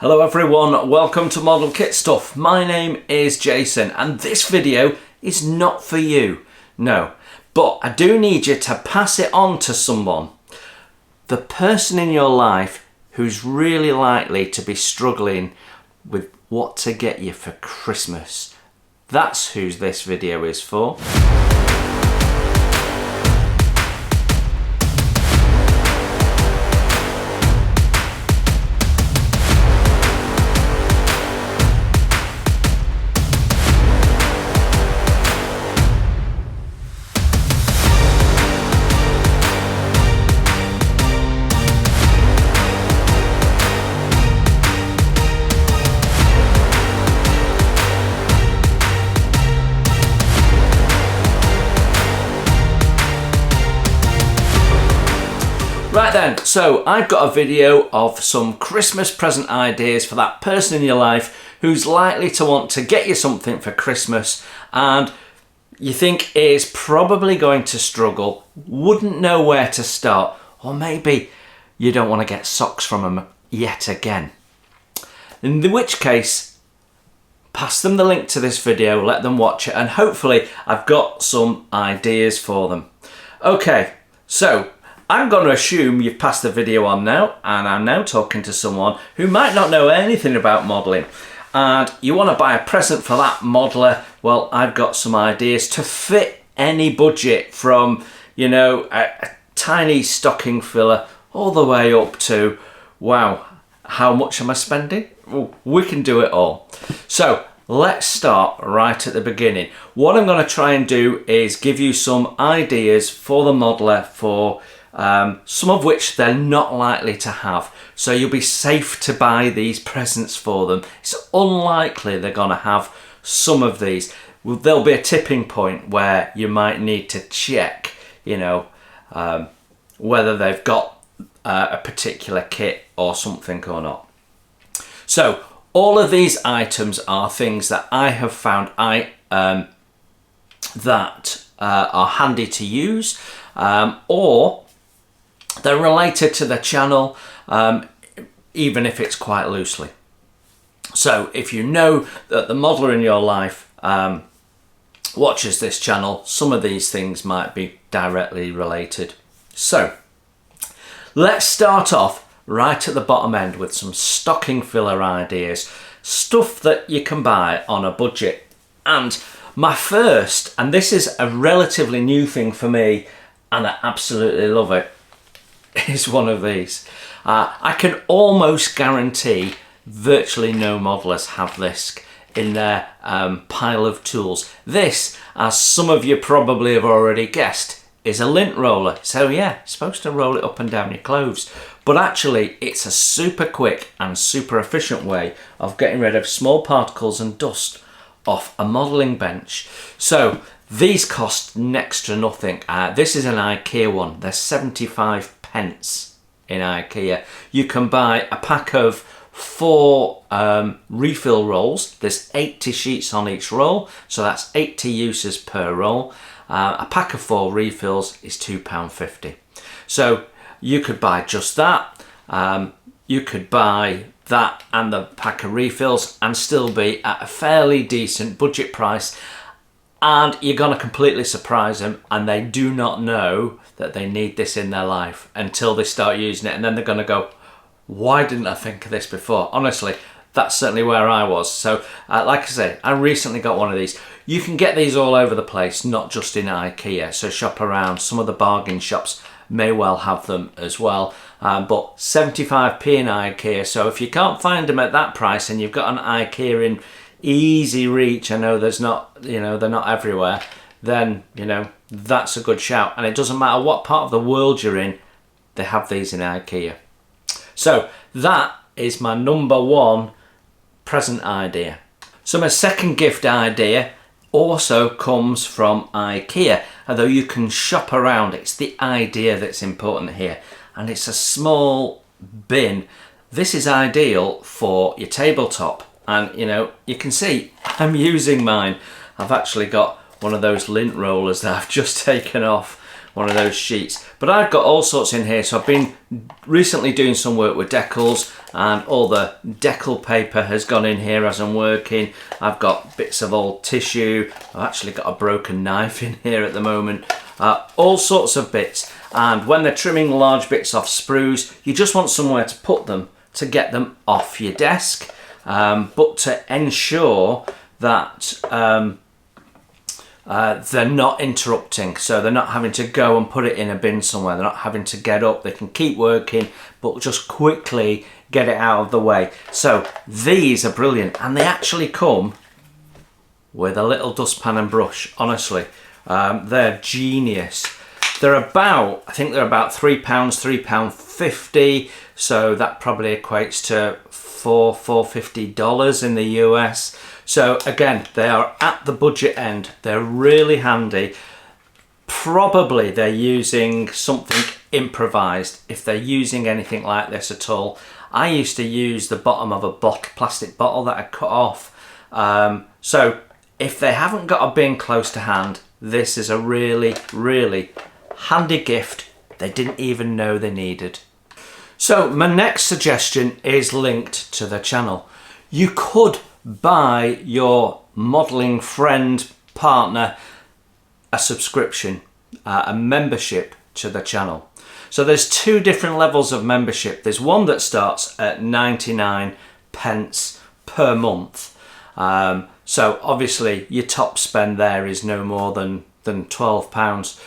Hello everyone, welcome to Model Kit Stuff. My name is Jason and this video is not for you. No, but I do need you to pass it on to someone. The person in your life who's really likely to be struggling with what to get you for Christmas. That's who this video is for. Right then, so I've got a video of some Christmas present ideas for that person in your life who's likely to want to get you something for Christmas and you think is probably going to struggle, wouldn't know where to start, or maybe you don't want to get socks from them yet again. In which case, pass them the link to this video, let them watch it, and hopefully I've got some ideas for them. Okay, so I'm going to assume you've passed the video on now, and I'm now talking to someone who might not know anything about modelling, and you want to buy a present for that modeller. Well, I've got some ideas to fit any budget, from, you know, a tiny stocking filler all the way up to, wow, how much am I spending? Well, we can do it all. So let's start right at the beginning. What I'm going to try and do is give you some ideas for the modeller, for some of which they're not likely to have, so you'll be safe to buy these presents for them. It's unlikely they're going to have some of these. There'll be a tipping point where you might need to check, you know, whether they've got a particular kit or something or not. So all of these items are things that I have found that are handy to use, or they're related to the channel, even if it's quite loosely. So if you know that the modeller in your life watches this channel, some of these things might be directly related. So let's start off right at the bottom end with some stocking filler ideas, stuff that you can buy on a budget. And my first, and this is a relatively new thing for me and I absolutely love it, is one of these. I can almost guarantee virtually no modelers have this in their pile of tools. This, as some of you probably have already guessed, is a lint roller. So yeah, it's supposed to roll it up and down your clothes, but actually it's a super quick and super efficient way of getting rid of small particles and dust off a modelling bench. So these cost next to nothing. This is an IKEA one. They're 75 pence in IKEA. You can buy a pack of 4 refill rolls. There's 80 sheets on each roll, so that's 80 uses per roll. A pack of 4 refills is £2.50. So you could buy just that. You could buy that and the pack of refills and still be at a fairly decent budget price. And you're going to completely surprise them, and they do not know that they need this in their life until they start using it, and then they're going to go, why didn't I think of this before? Honestly, that's certainly where I was. So like I say, I recently got one of these. You can get these all over the place, not just in IKEA, so shop around. Some of the bargain shops may well have them as well, but 75p in IKEA. So if you can't find them at that price and you've got an IKEA in easy reach, I know there's not, you know, they're not everywhere, then, you know, that's a good shout. And it doesn't matter what part of the world you're in, they have these in IKEA. So that is my number one present idea. So my second gift idea also comes from IKEA, although you can shop around. It's the idea that's important here, and it's a small bin. This is ideal for your tabletop. And you know, you can see I'm using mine. I've actually got one of those lint rollers that I've just taken off one of those sheets. But I've got all sorts in here. So I've been recently doing some work with decals, and all the decal paper has gone in here as I'm working. I've got bits of old tissue. I've actually got a broken knife in here at the moment. All sorts of bits. And when they're trimming large bits off sprues, you just want somewhere to put them to get them off your desk, but to ensure that they're not interrupting, so they're not having to go and put it in a bin somewhere. They're not having to get up. They can keep working, but just quickly get it out of the way. So these are brilliant, and they actually come with a little dustpan and brush. Honestly, they're genius. They're about, I think they're about £3, £3.50. So that probably equates to $4.50 in the US. So again, they are at the budget end. They're really handy. Probably they're using something improvised if they're using anything like this at all. I used to use the bottom of a plastic bottle that I cut off. So if they haven't got a bin close to hand, this is a really, really handy gift they didn't even know they needed. So my next suggestion is linked to the channel. You could buy your modelling friend, partner, a subscription, a membership to the channel. So there's two different levels of membership. There's one that starts at 99 pence per month. So obviously your top spend there is no more than £12.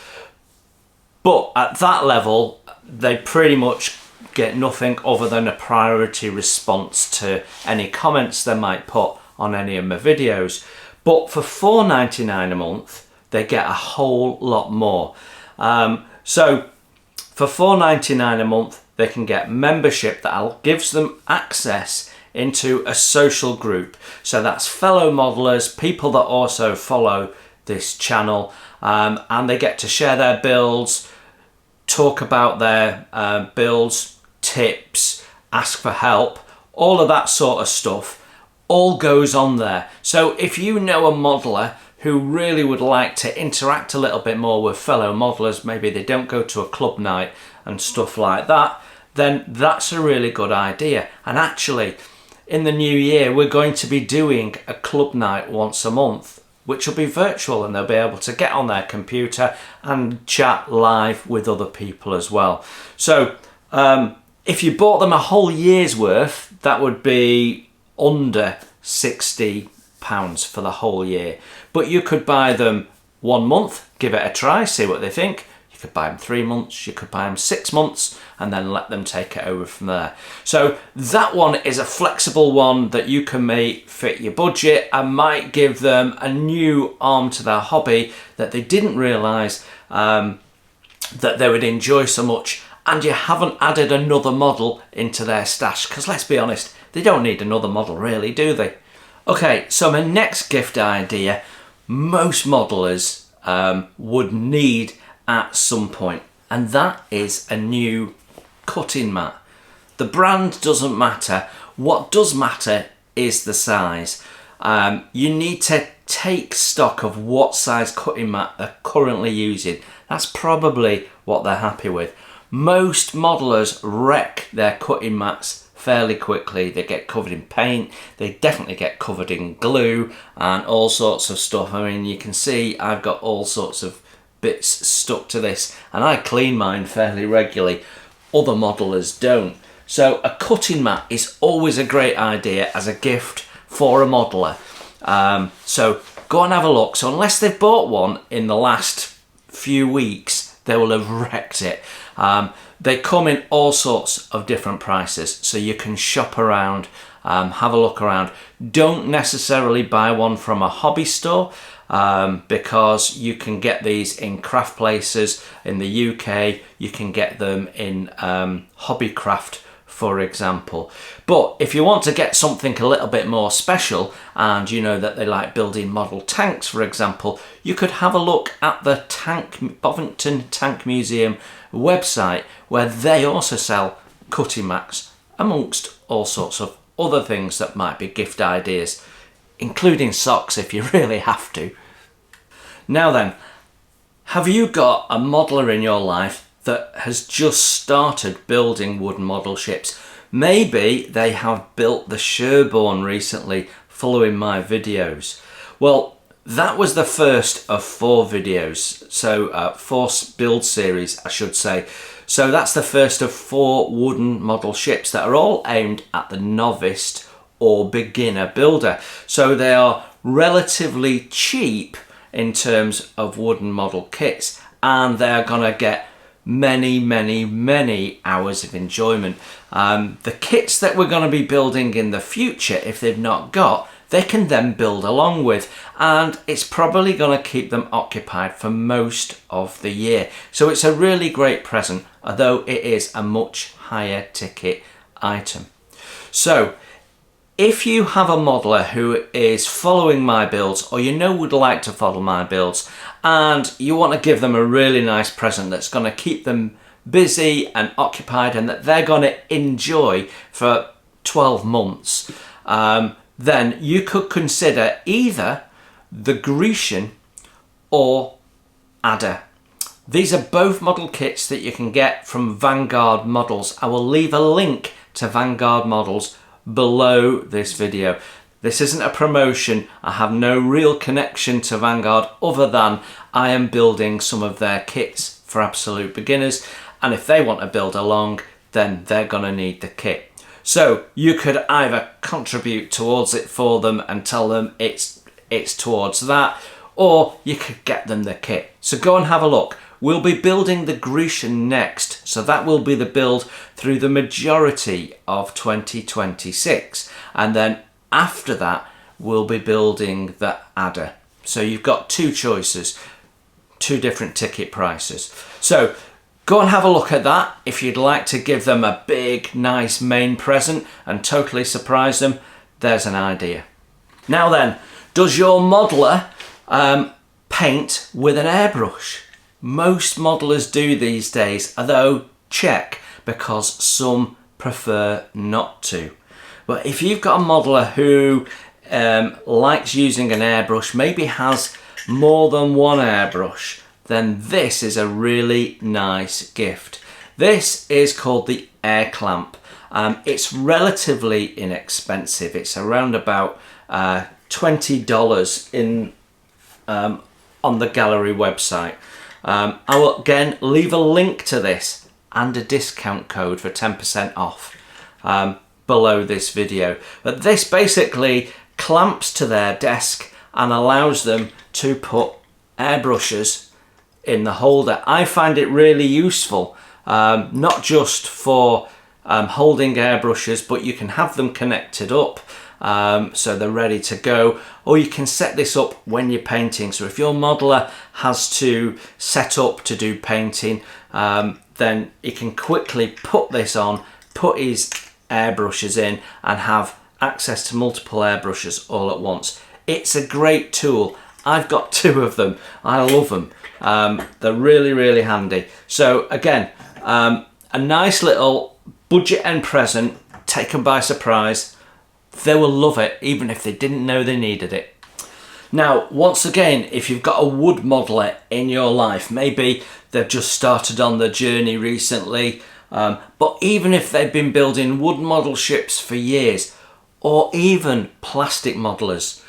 But at that level, they pretty much get nothing other than a priority response to any comments they might put on any of my videos. But for £4.99 a month, they get a whole lot more. So for £4.99 a month, they can get membership that gives them access into a social group. So that's fellow modelers, people that also follow this channel, and they get to share their builds, talk about their builds, tips, ask for help, all of that sort of stuff all goes on there. So if you know a modeler who really would like to interact a little bit more with fellow modelers, maybe they don't go to a club night and stuff like that, then that's a really good idea. And actually, in the new year, we're going to be doing a club night once a month, which will be virtual, and they'll be able to get on their computer and chat live with other people as well. So if you bought them a whole year's worth, that would be under £60 for the whole year. But you could buy them 1 month, give it a try, see what they think. You could buy them 3 months, you could buy them 6 months, and then let them take it over from there. So that one is a flexible one that you can make fit your budget and might give them a new arm to their hobby that they didn't realise that they would enjoy so much, and you haven't added another model into their stash, because let's be honest, they don't need another model really, do they? Okay, so my next gift idea, most modelers would need at some point, and that is a new cutting mat. The brand doesn't matter. What does matter is the size. You need to take stock of what size cutting mat they're currently using. That's probably what they're happy with. Most modelers wreck their cutting mats fairly quickly. They get covered in paint, they definitely get covered in glue and all sorts of stuff. I mean, you can see I've got all sorts of bits stuck to this, and I clean mine fairly regularly. Other modelers don't. So a cutting mat is always a great idea as a gift for a modeler. So go and have a look. So unless they've bought one in the last few weeks, they will have wrecked it. They come in all sorts of different prices, so you can shop around, have a look around. Don't necessarily buy one from a hobby store, because you can get these in craft places. In the UK, you can get them in Hobbycraft, for example. But if you want to get something a little bit more special, and you know that they like building model tanks, for example, you could have a look at the Bovington Tank Museum website, where they also sell cutting mats, amongst all sorts of other things that might be gift ideas, including socks if you really have to. Now then, Have you got a modeler in your life that has just started building wooden model ships? Maybe they have built the Sherborne recently following my videos. Well, that was the first of 4 videos, so 4 build series I should say. So that's the first of 4 wooden model ships that are all aimed at the novice or beginner builder. So they are relatively cheap in terms of wooden model kits, and they're gonna get many hours of enjoyment. The kits that we're going to be building in the future, if they've not got, they can then build along with, and it's probably going to keep them occupied for most of the year. So it's a really great present, although it is a much higher ticket item. So if you have a modeler who is following my builds, or you know would like to follow my builds, and you want to give them a really nice present that's going to keep them busy and occupied and that they're going to enjoy for 12 months, then you could consider either the Grecian or Adder. These are both model kits that you can get from Vanguard Models. I will leave a link to Vanguard Models below this video. This isn't a promotion. I have no real connection to Vanguard other than I am building some of their kits for absolute beginners, and if they want to build along, then they're gonna need the kit. So you could either contribute towards it for them and tell them it's towards that, or you could get them the kit. So go and have a look. We'll be building the Grecian next, so that will be the build through the majority of 2026, and then after that we'll be building the Adder. So you've got 2 choices, 2 different ticket prices. So go and have a look at that. If you'd like to give them a big nice main present and totally surprise them, there's an idea. Now then, does your modeler paint with an airbrush? Most modelers do these days, although check, because some prefer not to. But if you've got a modeler who likes using an airbrush, maybe has more than one airbrush, then this is a really nice gift. This is called the air clamp. It's relatively inexpensive. It's around about $20 on the Gaahleri website. I will again leave a link to this and a discount code for 10% off below this video. But this basically clamps to their desk and allows them to put airbrushes in the holder. I find it really useful, not just for holding airbrushes, but you can have them connected up so they're ready to go, or you can set this up when you're painting. So if your modeler has to set up to do painting, then he can quickly put this on, put his airbrushes in, and have access to multiple airbrushes all at once. It's a great tool. I've got 2 of them. I love them. They're really handy. So again, a nice little budget end present, taken by surprise. They will love it even if they didn't know they needed it. Now, once again, if you've got a wood modeler in your life, maybe they've just started on the journey recently, but even if they've been building wood model ships for years, or even plastic modelers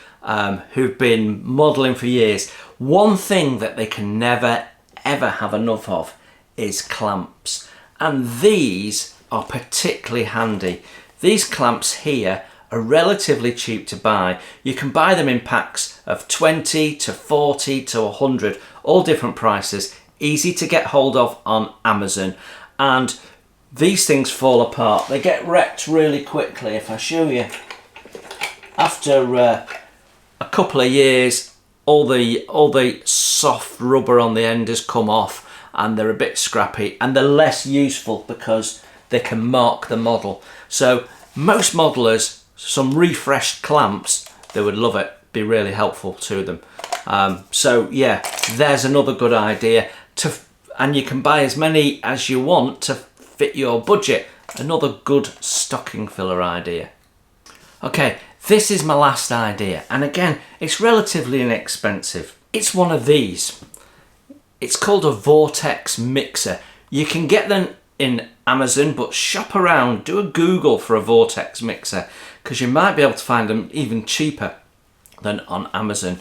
who've been modeling for years, one thing that they can never ever have enough of is clamps. And these are particularly handy. These clamps here are relatively cheap to buy. You can buy them in packs of 20 to 40 to 100, all different prices, easy to get hold of on Amazon. And these things fall apart. They get wrecked really quickly. If I show you, after a couple of years, all the soft rubber on the end has come off and they're a bit scrappy, and they're less useful because they can mark the model. So most modelers, some refreshed clamps, they would love it, be really helpful to them. So yeah, there's another good idea, and you can buy as many as you want to fit your budget. Another good stocking filler idea. Okay, this is my last idea, and again, it's relatively inexpensive. It's one of these. It's called a Vortex mixer. You can get them in Amazon, but shop around, do a Google for a Vortex mixer, because you might be able to find them even cheaper than on Amazon.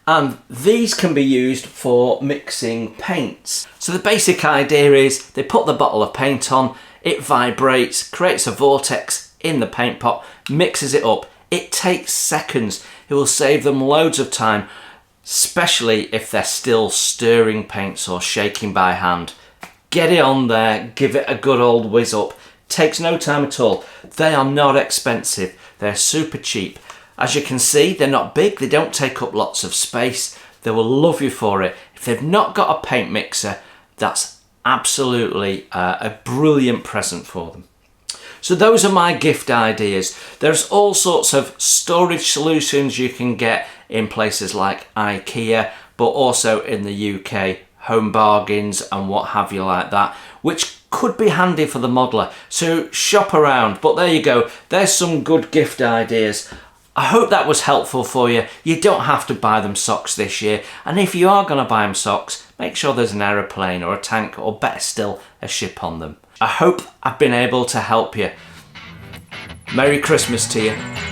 And these can be used for mixing paints. So the basic idea is they put the bottle of paint on, it vibrates, creates a vortex in the paint pot, mixes it up. It takes seconds. It will save them loads of time, especially if they're still stirring paints or shaking by hand. Get it on there, give it a good old whiz up. Takes no time at all. They are not expensive. They're super cheap. As you can see, they're not big. They don't take up lots of space. They will love you for it. If they've not got a paint mixer, that's absolutely a brilliant present for them. So those are my gift ideas. There's all sorts of storage solutions you can get in places like IKEA, but also in the UK, Home Bargains and what have you like that, which could be handy for the modeler. So shop around. But there you go. There's some good gift ideas. I hope that was helpful for you. You don't have to buy them socks this year. And if you are going to buy them socks, make sure there's an aeroplane or a tank, or better still, a ship on them. I hope I've been able to help you. Merry Christmas to you.